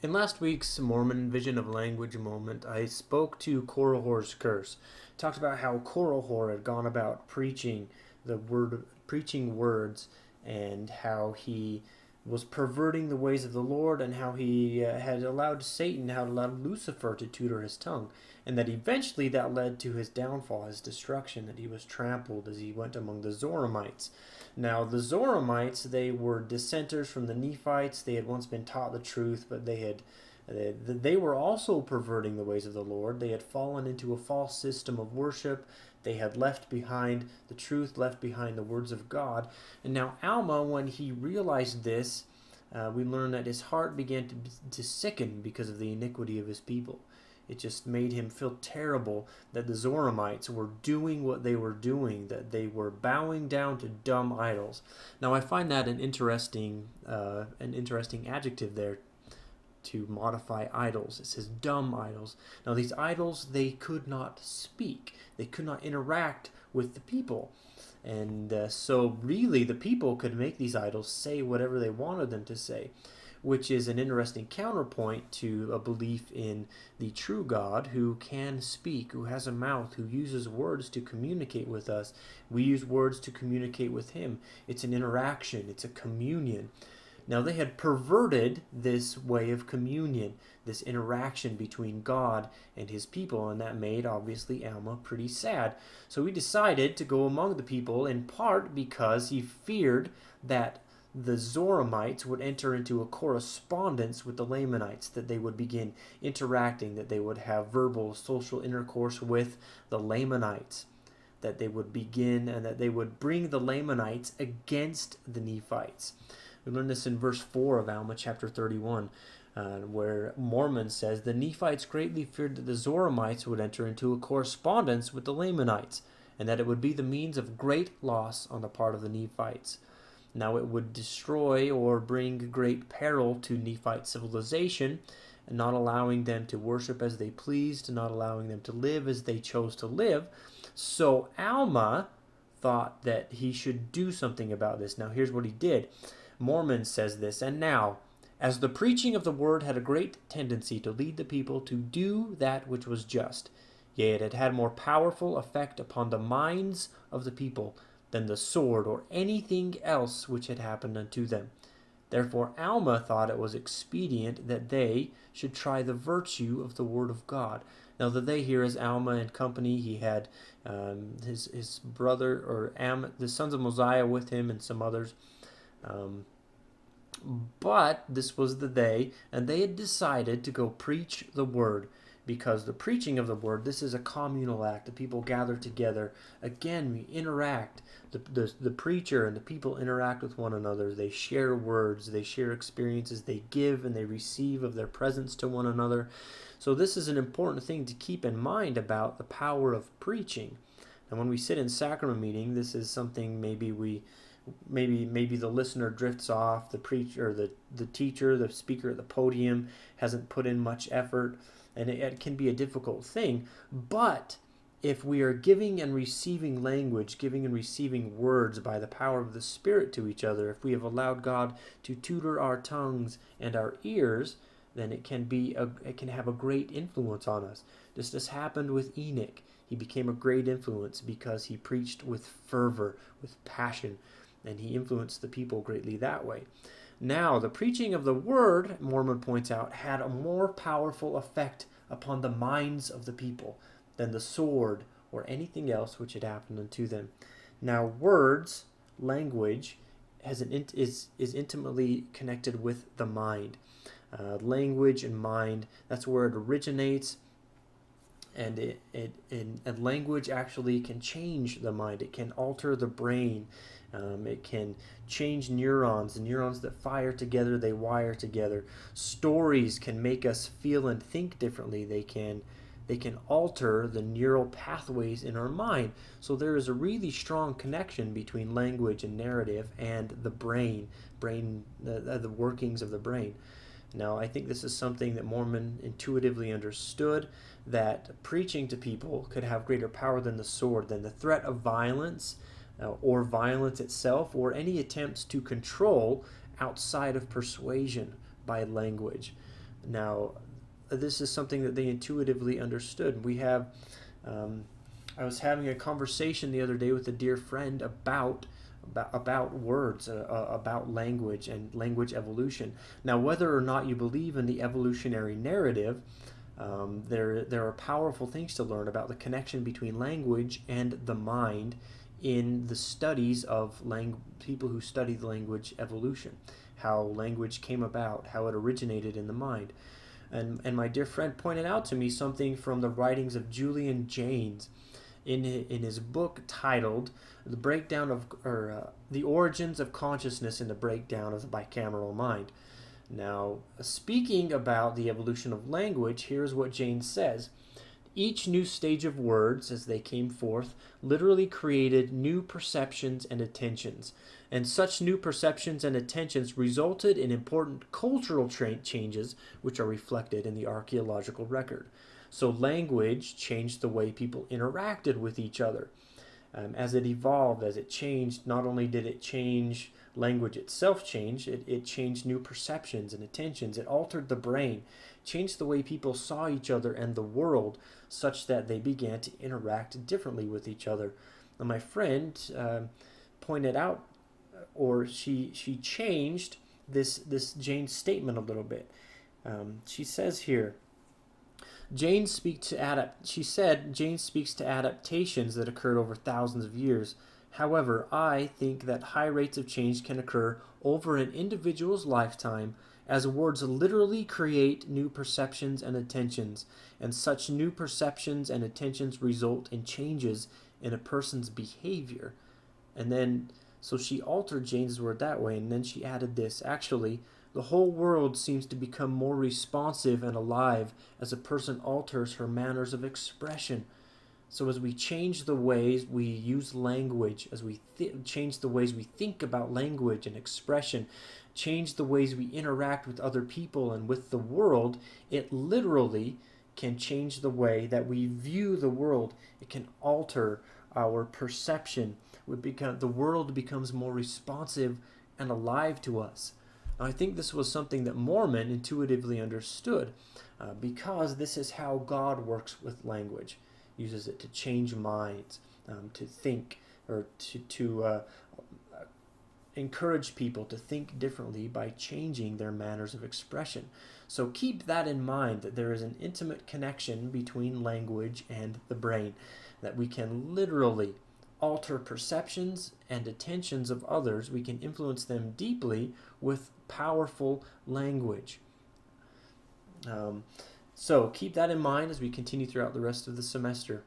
In last week's Mormon Vision of Language moment, I spoke to Korihor's curse. Talked about how Korihor had gone about preaching words, and how he was perverting the ways of the Lord, and how he had allowed Satan, how allowed Lucifer to tutor his tongue, and that eventually that led to his downfall, his destruction, that he was trampled as he went among the Zoramites. Now, the Zoramites, they were dissenters from the Nephites. They had once been taught the truth, but they were also perverting the ways of the Lord. They had fallen into a false system of worship. They had left behind the truth, left behind the words of God. And now Alma, when he realized this, we learn that his heart began to sicken because of the iniquity of his people. It just made him feel terrible that the Zoramites were doing what they were doing, that they were bowing down to dumb idols. Now I find that an interesting adjective there, to modify idols. It says dumb idols. Now these idols, they could not speak. They could not interact with the people. And so really the people could make these idols say whatever they wanted them to say, which is an interesting counterpoint to a belief in the true God, who can speak, who has a mouth, who uses words to communicate with us. We use words to communicate with him. It's an interaction. It's a communion. Now they had perverted this way of communion, this interaction between God and his people, and that made, obviously, Alma pretty sad. So he decided to go among the people, in part because he feared that the Zoramites would enter into a correspondence with the Lamanites, that they would begin interacting, that they would have verbal, social intercourse with the Lamanites, that they would begin and that they would bring the Lamanites against the Nephites. We learn this in verse 4 of Alma chapter 31, where Mormon says, "The Nephites greatly feared that the Zoramites would enter into a correspondence with the Lamanites, and that it would be the means of great loss on the part of the Nephites. Now it would destroy or bring great peril to Nephite civilization, and not allowing them to worship as they pleased, not allowing them to live as they chose to live." So Alma thought that he should do something about this. Now here's what he did. Mormon says this, "And now, as the preaching of the word had a great tendency to lead the people to do that which was just, yea, it had had more powerful effect upon the minds of the people than the sword or anything else which had happened unto them. Therefore Alma thought it was expedient that they should try the virtue of the word of God." Now the they here is Alma and company. He had his brother, or the sons of Mosiah, with him, and some others. But this was the they, and they had decided to go preach the word, because the preaching of the word, this is a communal act. The people gather together. Again, we interact. The preacher and the people interact with one another. They share words. They share experiences. They give and they receive of their presence to one another. So this is an important thing to keep in mind about the power of preaching. And when we sit in sacrament meeting, this is something maybe the listener drifts off. The preacher, the teacher, the speaker at the podium hasn't put in much effort, and it can be a difficult thing. But if we are giving and receiving language, giving and receiving words by the power of the Spirit to each other, if we have allowed God to tutor our tongues and our ears, then it can have a great influence on us. Just as happened with Enoch. He became a great influence because he preached with fervor, with passion, and he influenced the people greatly that way. Now, the preaching of the word, Mormon points out, had a more powerful effect upon the minds of the people than the sword or anything else which had happened unto them. Now, words, language, is intimately connected with the mind. Language and mind, that's where it originates. And language actually can change the mind. It can alter the brain. It can change neurons. The neurons that fire together, they wire together. Stories can make us feel and think differently. They can alter the neural pathways in our mind. So there is a really strong connection between language and narrative and the brain, the workings of the brain. Now, I think this is something that Mormon intuitively understood, that preaching to people could have greater power than the sword, than the threat of violence, or violence itself, or any attempts to control outside of persuasion by language. Now, this is something that they intuitively understood. I was having a conversation the other day with a dear friend about words, about language and language evolution. Now, whether or not you believe in the evolutionary narrative, there are powerful things to learn about the connection between language and the mind in the studies of people who study the language evolution, how language came about, how it originated in the mind. And my dear friend pointed out to me something from the writings of Julian Jaynes in his book titled "The Breakdown of The Origins of Consciousness and the Breakdown of the Bicameral Mind." Now, speaking about the evolution of language, here's what Jaynes says. Each new stage of words, as they came forth, literally created new perceptions and attentions, and such new perceptions and attentions resulted in important cultural changes, which are reflected in the archaeological record. So language changed the way people interacted with each other. As it evolved, as it changed, not only did it change language itself it changed new perceptions and attentions. It altered the brain, changed the way people saw each other and the world, such that they began to interact differently with each other. And my friend pointed out, or she changed this Jaynes statement a little bit. She says here, Jaynes speaks to adaptations that occurred over thousands of years. However, I think that high rates of change can occur over an individual's lifetime, as words literally create new perceptions and attentions, and such new perceptions and attentions result in changes in a person's behavior. And then, so she altered Jaynes' word that way, and then she added this. Actually, the whole world seems to become more responsive and alive as a person alters her manners of expression. So as we change the ways we use language, as we change the ways we think about language and expression, change the ways we interact with other people and with the world, it literally can change the way that we view the world. It can alter our perception. The world becomes more responsive and alive to us. Now, I think this was something that Mormon intuitively understood because this is how God works with language. Uses it to change minds, to think, or to encourage people to think differently by changing their manners of expression. So keep that in mind, that there is an intimate connection between language and the brain, that we can literally alter perceptions and attentions of others. We can influence them deeply with powerful language. So keep that in mind as we continue throughout the rest of the semester.